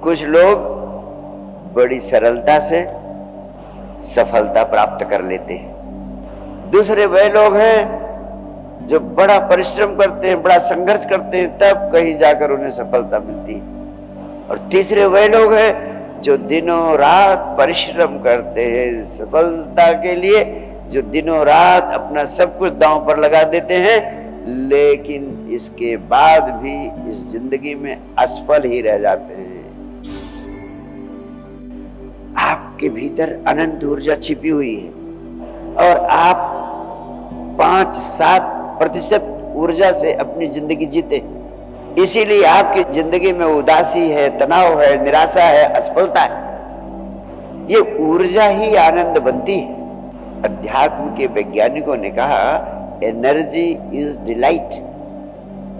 कुछ लोग बड़ी सरलता से सफलता प्राप्त कर लेते हैं, दूसरे वह लोग हैं जो बड़ा परिश्रम करते हैं, बड़ा संघर्ष करते हैं, तब कहीं जाकर उन्हें सफलता मिलती है। और तीसरे वह लोग हैं जो दिनों रात परिश्रम करते हैं सफलता के लिए, जो दिनों रात अपना सब कुछ दांव पर लगा देते हैं, लेकिन इसके बाद भी इस जिंदगी में असफल ही रह जाते हैं। आपके भीतर अनंत ऊर्जा छिपी हुई है और आप 5-7% ऊर्जा से अपनी जिंदगी जीते, इसीलिए आपकी जिंदगी में उदासी है, तनाव है, निराशा है, असफलता है। ये ऊर्जा ही आनंद बनती है। अध्यात्म के वैज्ञानिकों ने कहा एनर्जी इज डिलाइट,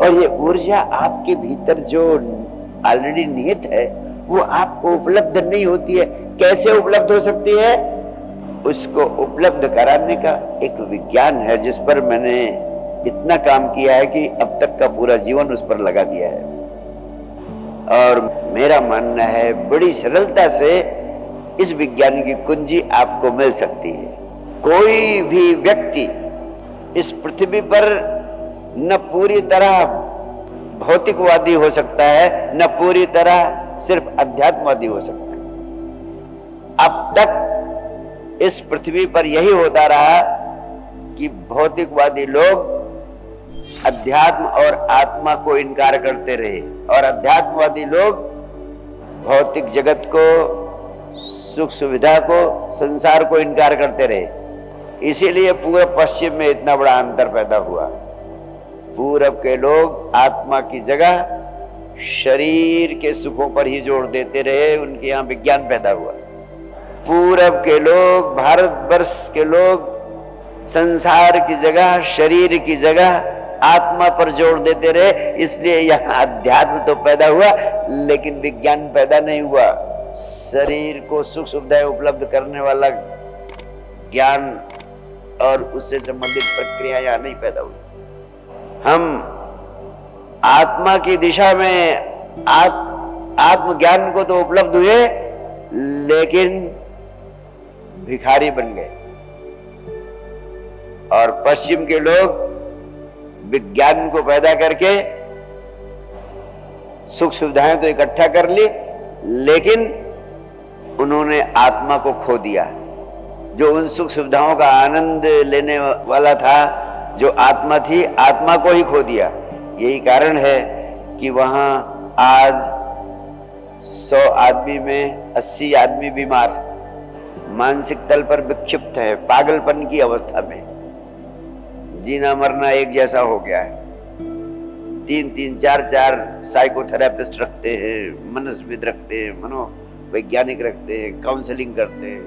और ये ऊर्जा आपके भीतर जो ऑलरेडी निहित है वो आपको उपलब्ध नहीं होती है। कैसे उपलब्ध हो सकती है? उसको उपलब्ध कराने का एक विज्ञान है जिस पर मैंने इतना काम किया है कि अब तक का पूरा जीवन उस पर लगा दिया है। और मेरा मानना है बड़ी सरलता से इस विज्ञान की कुंजी आपको मिल सकती है। कोई भी व्यक्ति इस पृथ्वी पर न पूरी तरह भौतिकवादी हो सकता है, न पूरी तरह सिर्फ अध्यात्मवादी हो सकता है। अब तक इस पृथ्वी पर यही होता रहा कि भौतिकवादी लोग अध्यात्म और आत्मा को इनकार करते रहे, और अध्यात्मवादी लोग भौतिक जगत को, सुख सुविधा को, संसार को इनकार करते रहे। इसीलिए पूर्व पश्चिम में इतना बड़ा अंतर पैदा हुआ। पूरब के लोग आत्मा की जगह शरीर के सुखों पर ही जोर देते रहे, उनके यहाँ विज्ञान पैदा हुआ। पूरब के लोग, भारतवर्ष के लोग संसार की जगह, शरीर की जगह आत्मा पर जोर देते रहे, इसलिए यहाँ अध्यात्म तो पैदा हुआ लेकिन विज्ञान पैदा नहीं हुआ। शरीर को सुख सुविधाएं उपलब्ध करने वाला ज्ञान और उससे संबंधित प्रक्रिया यहाँ नहीं पैदा हुई। हम आत्मा की दिशा में आत्मज्ञान को तो उपलब्ध हुए, लेकिन भिखारी बन गए। और पश्चिम के लोग विज्ञान को पैदा करके सुख सुविधाएं तो इकट्ठा कर ली, लेकिन उन्होंने आत्मा को खो दिया। जो उन सुख सुविधाओं का आनंद लेने वाला था, जो आत्मा थी, आत्मा को ही खो दिया। यही कारण है कि वहां आज 100 आदमी में 80 आदमी बीमार, मानसिक तल पर विक्षिप्त है, पागलपन की अवस्था में, जीना मरना एक जैसा हो गया है। 3-3, 4-4 साइकोथेरेपिस्ट रखते हैं, मनस्विद रखते हैं, मनोवैज्ञानिक रखते हैं, काउंसलिंग करते हैं।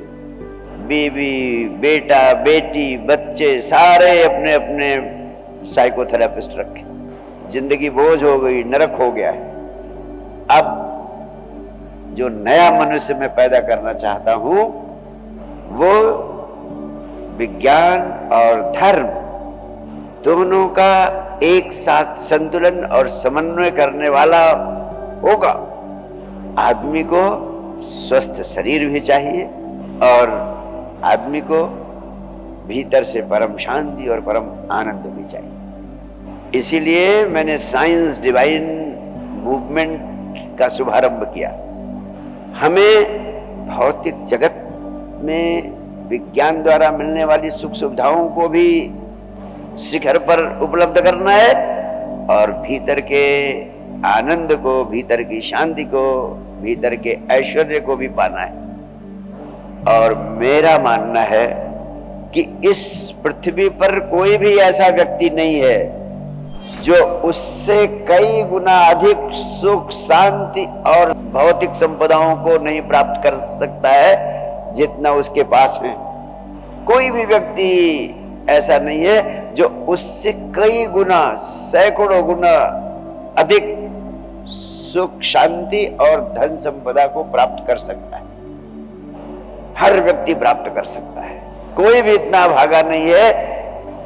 बीवी, बेटा, बेटी, बच्चे सारे अपने अपने साइकोथेरेपिस्ट रखे। जिंदगी बोझ हो गई, नरक हो गया है। अब जो नया मनुष्य मैं पैदा करना चाहता हूं वो विज्ञान और धर्म दोनों का एक साथ संतुलन और समन्वय करने वाला होगा। आदमी को स्वस्थ शरीर भी चाहिए और आदमी को भीतर से परम शांति और परम आनंद भी चाहिए। इसीलिए मैंने साइंस डिवाइन मूवमेंट का शुभारंभ किया। हमें भौतिक जगत में विज्ञान द्वारा मिलने वाली सुख सुविधाओं को भी शिखर पर उपलब्ध करना है और भीतर के आनंद को, भीतर की शांति को, भीतर के ऐश्वर्य को भी पाना है। और मेरा मानना है कि इस पृथ्वी पर कोई भी ऐसा व्यक्ति नहीं है जो उससे कई गुना अधिक सुख, शांति और भौतिक संपदाओं को नहीं प्राप्त कर सकता है जितना उसके पास है। कोई भी व्यक्ति ऐसा नहीं है जो उससे कई गुना, सैकड़ों गुना अधिक सुख, शांति और धन संपदा को प्राप्त कर सकता है। हर व्यक्ति प्राप्त कर सकता है, कोई भी इतना भागा नहीं है।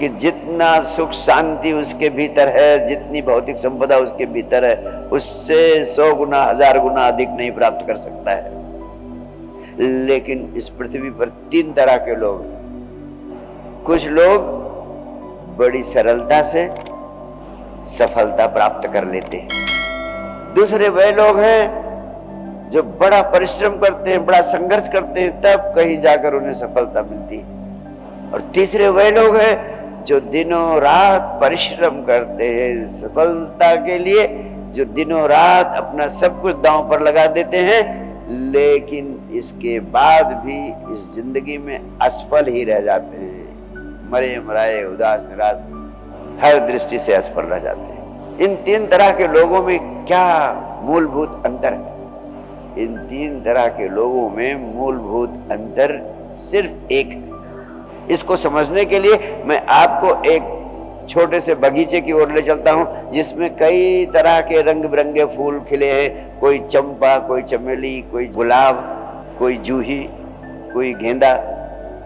कि जितना सुख शांति उसके भीतर है, जितनी भौतिक संपदा उसके भीतर है, उससे 100 गुना 1000 गुना अधिक नहीं प्राप्त कर सकता है। लेकिन इस पृथ्वी पर 3 तरह के लोग, कुछ लोग बड़ी सरलता से सफलता प्राप्त कर लेते हैं, दूसरे वह लोग हैं जो बड़ा परिश्रम करते हैं, बड़ा संघर्ष करते हैं, तब कहीं जाकर उन्हें सफलता मिलती है, और तीसरे वह लोग हैं जो दिनों रात परिश्रम करते हैं सफलता के लिए, जो दिनों रात अपना सब कुछ दांव पर लगा देते हैं, लेकिन इसके बाद भी इस जिंदगी में असफल ही रह जाते हैं, मरे मराए उदास निराश, हर दृष्टि से असफल रह जाते हैं। इन 3 तरह के लोगों में क्या मूलभूत अंतर है? इन 3 तरह के लोगों में मूलभूत अंतर सिर्फ एक है। इसको समझने के लिए मैं आपको एक छोटे से बगीचे की ओर ले चलता हूं, जिसमें कई तरह के रंग बिरंगे फूल खिले हैं। कोई चंपा, कोई चमेली, कोई गुलाब, कोई जूही, कोई गेंदा।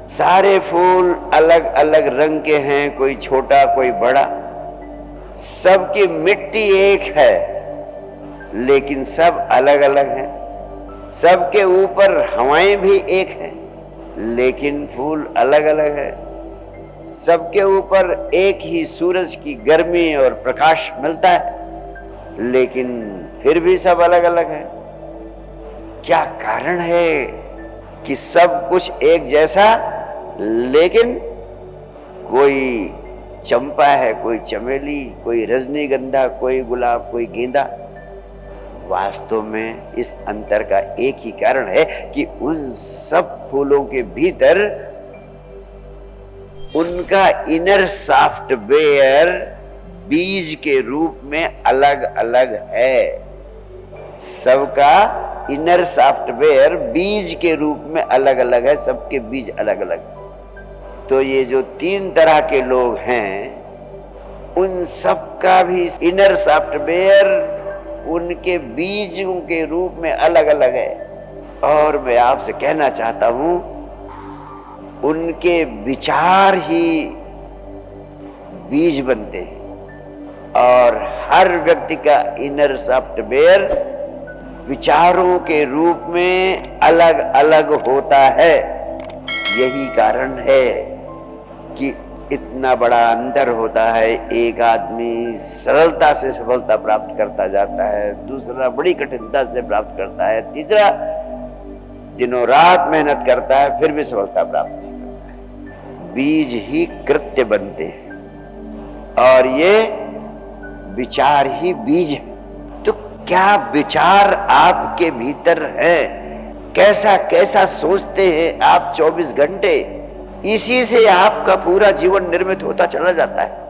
सारे फूल अलग अलग रंग के हैं, कोई छोटा कोई बड़ा। सबकी मिट्टी एक है, लेकिन सब अलग अलग हैं। सबके ऊपर हवाएं भी एक हैं, लेकिन फूल अलग अलग है। सबके ऊपर एक ही सूरज की गर्मी और प्रकाश मिलता है, लेकिन फिर भी सब अलग अलग है। क्या कारण है कि सब कुछ एक जैसा, लेकिन कोई चंपा है, कोई चमेली, कोई रजनीगंधा, कोई गुलाब, कोई गेंदा? वास्तव में इस अंतर का एक ही कारण है कि उन सब फूलों के भीतर उनका इनर सॉफ्टवेयर बीज के रूप में अलग अलग है। सबका इनर सॉफ्टवेयर बीज के रूप में अलग अलग है, सबके बीज अलग अलग। तो ये जो 3 तरह के लोग हैं, उन सब का भी इनर सॉफ्टवेयर उनके बीजों के रूप में अलग अलग है। और मैं आपसे कहना चाहता हूं, उनके विचार ही बीज बनते हैं, और हर व्यक्ति का इनर सॉफ्टवेयर विचारों के रूप में अलग अलग होता है। यही कारण है कि इतना बड़ा अंतर होता है। एक आदमी सरलता से सफलता प्राप्त करता जाता है, दूसरा बड़ी कठिनता से प्राप्त करता है, तीसरा दिनों रात मेहनत करता है, फिर भी सफलता प्राप्त नहीं करता है। बीज ही कृत्य बनते हैं, और ये विचार ही बीज है। तो क्या विचार आपके भीतर है? कैसा कैसा सोचते हैं आप 24 घंटे? इसी से आपका पूरा जीवन निर्मित होता चला जाता है।